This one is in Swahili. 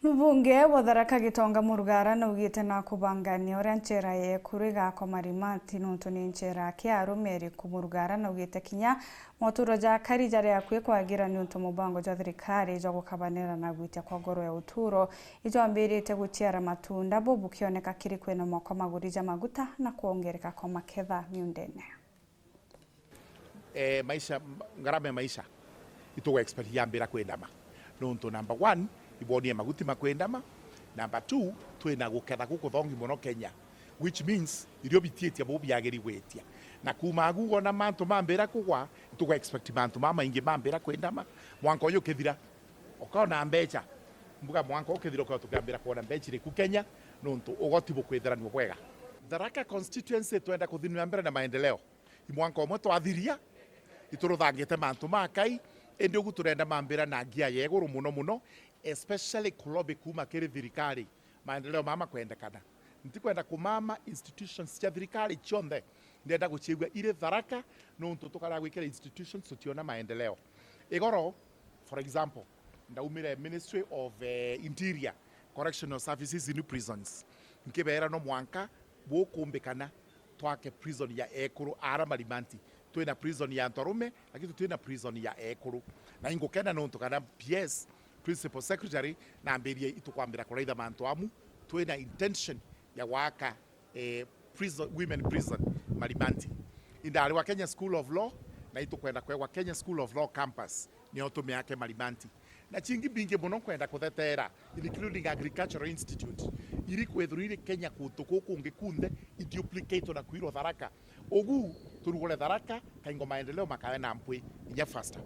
Mbunge wa Tharaka Gitonga Mûrugara naugite NAKUBANGANIA uria NCHERA ya EKURU igakwa MARIMANTI nuntu ni NCHERA kiaru meri ku Mûrugara naugite kinya moturo ja kari jari akwi kwagira nuntu Mûbango ja thirikari ja gukabanira na gwitia kwa GORO ya UTUURO ijoambirite gutiara matunda bobu kioneka kiri kwina mwako maguri ja maguta na kuongereka kwa maketha miundene. Maisha ngarama ya maisha ituwa expert yambira kwendama nuntu number 1 ibonie maguti makwendama, number 2 twina guketha guku thongi muno Kenya, which means irio bitietia bo byageri gwetia na kuma gugo na mantu mambira kugwa tuko expect mantu mama ingi mambira kwendama mwanko yo kethira okona mbecha mbuga mwanko okethira ko tukambira kuona mbecha ri ku Kenya nuntu ugoti bukwethira ni bwega. Tharaka constituency twenda kuthinwa mbere na maendeleo imwanko omwe twathiria ituruthangite mantu makai ende ugu turenda mambira na ngia yeguru muno especially kulobe kuma kiri thirikari maendeleo mama kwendekana ntikwenda kumama institutions cia thirikari chonde ndenda guchigwa ire Tharaka nuntu tukara gwikira institutions tutiona maendeleo igoro. For example, ndaumire Ministry of Interior Correctional Services in prisons nkibera no mwanka bukumbikana twake prison ya EKURU ara MARIMANTI twina prison ya Ntorume lakini twina prison ya EKURU na ingukena nuntu kana PS Principal Secretary na ambirie itukwambira kuraitha mantu amu twina intention ya waka women prison MARIMANTI indari wa Kenya School of Law na itukwenda kwa Kenya School of Law campus ni otume yake MARIMANTI na chingi bingi muno kwenda kuthetera including Agricultural Institute iri kwethurire Kenya kutuku kungi kunde iduplicate na kwiro Tharaka ogu turugole Tharaka kaingo maendeleo makawe na mpwi inya faster.